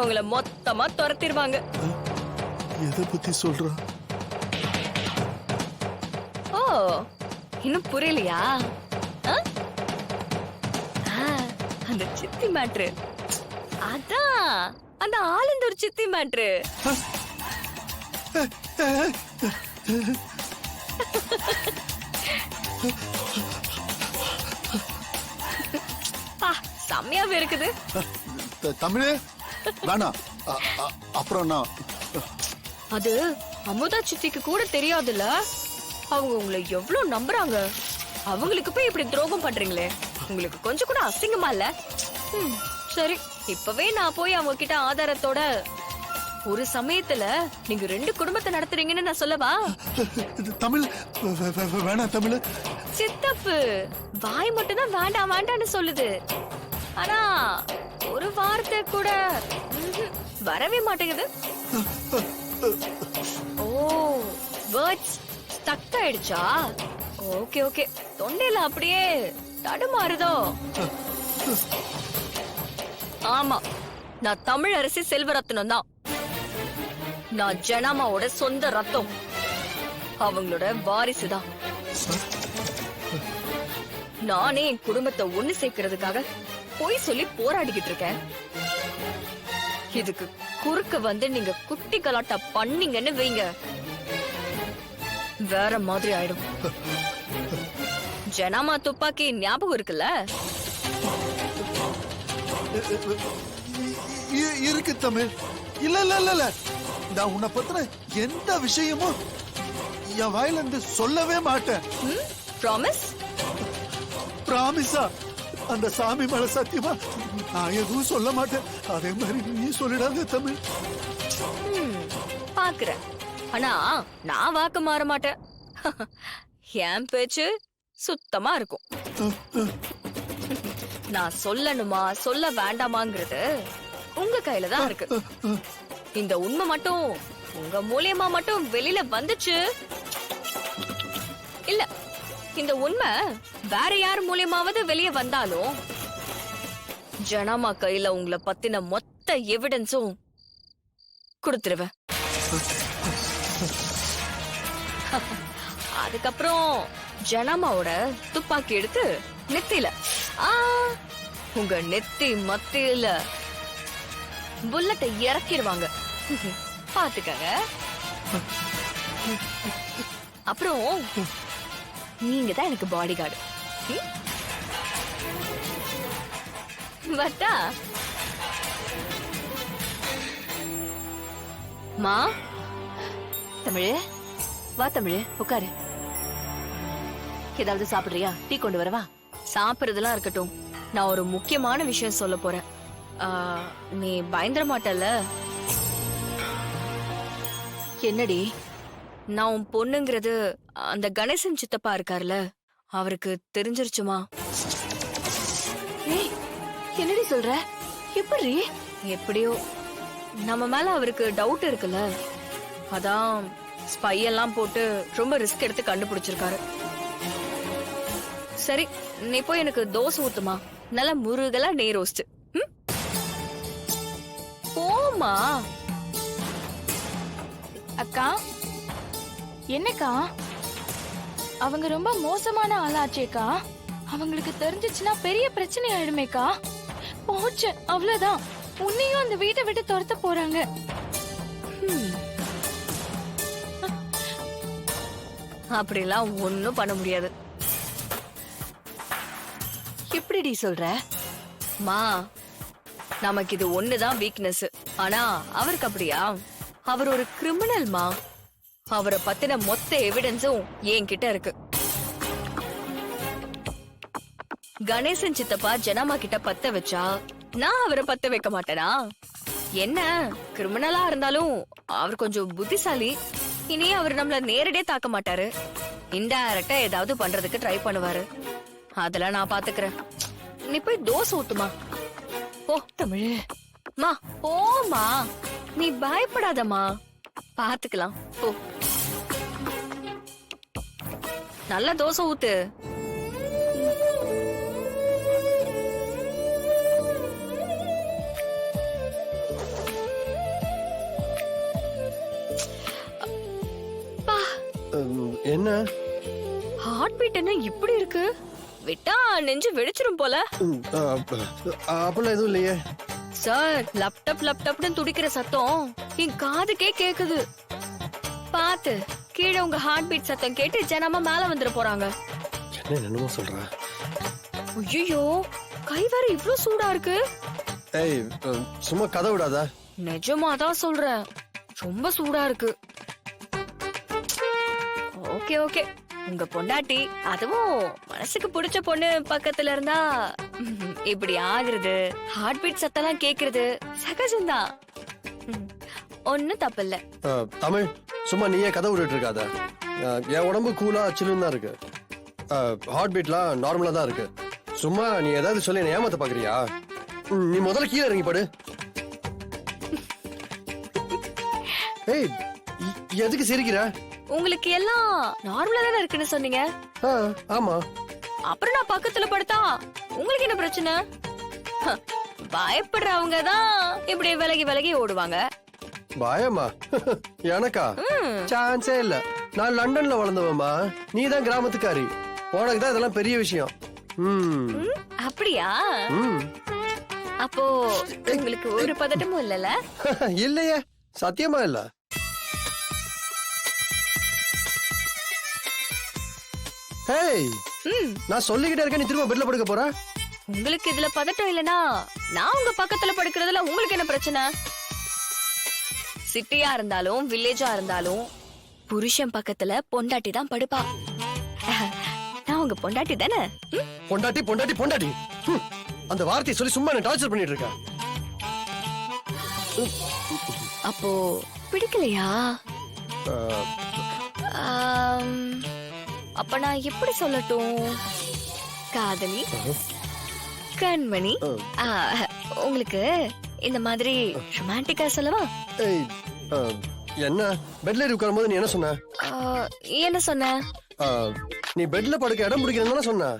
அவங்கள மொத்தமா துரத்திடுவாங்க. எதை பத்தி சொல்ற? ஓ, இன்னும் புரியலையா? ஆ? ஆ, அந்த சித்தி மேட்ரு. அதான் அந்த ஆலந்தூர் சித்தி மேட்ரு. செம்மையாவே இருக்குது. தமிழே வேணாம். அப்புறம் நான் அது அமுதா சித்திக்கு கூட தெரியாதுல்ல. அவங்க உங்களை எவ்வளவு நம்புறாங்க. அவங்களுக்கு போய் இப்படி துரோகம் பண்றீங்களே, உங்களுக்கு கொஞ்சம் கூட அசிங்கமா இல்ல? சரி, இப்பவே நான் போய் அவங்க கிட்ட ஆதாரத்தோட, ஒரு சமயத்துல நீங்க 2 குடும்பத்தை நடத்துறீங்கன்னு நான் சொல்லவா? தமிழ் வேணாம். தமிழ் சித்தப்பு வாய் மட்டும் தான் வேண்டாம் வேண்டாம்னு சொல்லுது. ஆனா ஒரு வார்த்தை கூட வரவே மாட்டேங்குது. ஓ, வேர்ட்ஸ் ஸ்டக் ஆயிடுச்சா? ஓகே ஓகே, தொண்டையில அப்படியே தடுமாறுதோ? ஆமா, நான் தமிழரசி செல்வரத்னம் தான். நான் ஜனமாவோட சொந்த ரத்தம், அவங்களோட வாரிசுதான். நானே என் குடும்பத்தை ஒண்ணு சேர்க்கறதுக்காக பொய் சொல்லி போராடிக்கிட்டு இருக்கேன். இதுக்கு குறுக்க வந்து நீங்க குட்டி கலாட்டா பண்ணீங்கன்னு வைங்க, வேற மாதிரி ஆயிடும். ஜனமா துப்பாக்கி ஞாபகம் இருக்குல்ல? இருக்கு தமிழ். இல்ல இல்ல இல்ல இல்ல, நான் உன்னை பத்தின எந்த விஷயமும் என் வாயில இருந்து சொல்லவே மாட்டேன். ப்ராமிஸ்? பிராமிஸா? அந்த சாமி மேல சத்தியமா நான் எதுவும் சொல்ல மாட்டேன். அதே மாதிரி நீ சொல்லிடாத தமிழ். பாக்குறேன், ஆனா நான் வாக்கு மாற மாட்டேன். என் பேச்சு சுத்தமா இருக்கும். நான் சொல்லணுமா சொல்ல வேண்டாமாங்கிறது உங்க கையில தான் இருக்கு. இந்த உண்மை மட்டும் உங்க மூலியமா மட்டும் வெளியில வந்துச்சு இல்ல, இந்த உண்மை வேற யார் மூலியமாவது வெளியே வந்தாலும் ஜனமா கையில உங்களை பத்தின மொத்த எவிடன்ஸும் கொடுத்துருவேன். அதுக்கப்புறம் ஜனமாவோட துப்பாக்கி எடுத்து நெத்தியில, உங்க நெத்தி மத்தியில புல்லட்டை இறக்கிடுவாங்க. பாத்துக்கங்க. அப்புறம் நீங்க தான் எனக்கு பாடி கார்டு. வட்டா மா? தமிழு வா, தமிழு உட்காரு. ஏதாவது சாப்பிடுறியா? டீ கொண்டு வரவா? சாப்பிடுறதெல்லாம் இருக்கட்டும், நான் ஒரு முக்கியமான விஷயம் சொல்ல போறேன். நீ பயந்துட மாட்டல்ல? என்னடி? நான் உன் பொண்ணுங்கிறது அந்த கணேசன் சித்தப்பா இருக்காருல, அவருக்கு தெரிஞ்சிருச்சுமா? என்னடி சொல்ற? எப்படி? எப்படியோ நம்ம மேல அவருக்கு டவுட் இருக்குல்ல, அதான் ஸ்பை எல்லாம் போட்டு ரொம்ப ரிஸ்க் எடுத்து கண்டுபிடிச்சிருக்காரு. சரி, நீ போய் எனக்கு தோசை ஊத்துமா, நல்லா முருகலா நெய் ரோஸ்ட். போமா. அக்கா, என்னக்கா? அவங்க ரொம்ப மோசமான ஆளாச்சேக்கா. அவங்களுக்கு தெரிஞ்சிச்சுன்னா பெரிய பிரச்சனை ஆயிடுமேக்கா. போச்சு, அவ்வளவுதான். உன்னையும் அந்த வீட்டை விட்டு துரத்த போறாங்க. அப்படிலாம் ஒண்ணும் பண்ண முடியாது. எப்படிடி சொல்ற? மா, நமக்கு இது ஒண்ணுதான் வீக்னஸ். ஆனா அவருக்கு அப்படியா? அவர் ஒரு கிரிமினல் மா. அவரை பத்தின மொத்த எவிடன்ஸும் என்கிட்ட இருக்கு. கணேசன் சித்தப்பா ஜனமா கிட்ட பத்த வச்சா நான் அவரை பத்த வைக்க மாட்டேனா? என்ன கிரிமினலா இருந்தாலும் அவர் கொஞ்சம் புத்திசாலி. இனி அவர் நம்மள நேரடியே தாக்க மாட்டாரு, இன்டைரக்டா ஏதாவது பண்றதுக்கு ட்ரை பண்ணுவாரு. அதெல்லாம் நான் பாத்துக்கிறேன். நீ போய் தோசை ஊத்துமா. போ தமிழ். மா போமா, நீ பயப்படாதம்மா, பாத்துக்கலாம். போ, நல்ல தோசை ஊத்து. என்ன ஹார்ட் பீட் என்ன இப்படி இருக்கு? விட்டா நெஞ்சு வெடிச்சிரும் போல. அப்பெல்லாம் எதுவும் இல்லையே. சார், லேப்டாப்னு துடிக்கிற சத்தம் என் காதுக்கே கேக்குது. பாத்து கீழே உங்க ஹார்ட் பீட் சத்தம் கேட்டு ஜனமா மேல வந்துட போறாங்க. என்னமோ சொல்ற. ஐயோ, கை வேற இவ்ளோ சூடா இருக்கு. ஏய், சும்மா கதை விடாத. நிஜமாதான் சொல்றேன், ரொம்ப சூடா இருக்கு. ஓகே ஓகே, உங்க பொண்டாட்டி அதுவும் மனசுக்கு பிடிச்ச பொண்ணு பக்கத்துல இருந்தா இப்படி ஆகுறது, ஹார்ட் பீட் சத்தம்லாம் கேக்குறது சகஜம்தான். ஒன்னும் தப்பில்ல. தமிழ், சும்மா நீயே கதை விட்டுட்டு இருக்காத. என் உடம்பு கூலா சில்லுன்னு தான் இருக்கு. ஹார்ட் பீட்லாம் நார்மலா தான் இருக்கு. சும்மா நீ ஏதாவது சொல்லி என்ன ஏமாத்த பாக்குறியா? நீ முதல்ல கீழே இறங்கி படு. ஏய், எதுக்கு சிரிக்கிற? உங்களுக்கு எல்லாம் நார்மலா தானே இருக்குன்னு சொன்னீங்க. ஆமா. அப்புறம் நான் பக்கத்துல படுத்தா உங்களுக்கு என்ன பிரச்சனை? பயப்படுறவங்க தான் இப்படி விலகி விலகி ஓடுவாங்க. பயமா? எனக்கா? சான்ஸே இல்ல. நான் லண்டன்ல வளர்ந்தவமா, நீ தான் கிராமத்துக்காரி. உனக்கு தான் இதெல்லாம் பெரிய விஷயம். அப்படியா? அப்போ உங்களுக்கு ஒரு பதட்டமும் இல்லல? இல்லையே, சத்தியமா இல்ல. ஹேய், நான் சொல்லிக்கிட்டே இருக்கேன், நீ திரும்ப பெட்ல படுக்க போற. உங்களுக்கு இதுல பதட்டம் இல்லனா நான் உங்க பக்கத்துல படுக்கிறதுல உங்களுக்கு என்ன பிரச்சனை? சிட்டியா இருந்தாலும் வில்லேஜா இருந்தாலும் புருஷன் பக்கத்துல பொண்டாட்டி தான் படுப்பா. நான் உங்க பொண்டாட்டி தானே? பொண்டாட்டி பொண்டாட்டி பொண்டாட்டி, அந்த வார்த்தையை சொல்லி சும்மா என்ன டார்ச்சர் பண்ணிட்டு இருக்க. அப்போ பிடிக்கலையா? அப்ப நான் எப்படி சொல்லட்டும்? காதலி, கண்மணி, உங்களுக்கு இந்த மாதிரி ரொமான்டிக்கா சொல்லவா? என்ன பெட்ல ஏறி உட்காரும் போது நீ என்ன சொன்ன? என்ன சொன்ன? நீ பெட்ல படுக்க இடம் பிடிக்கிறேன்னு சொன்ன.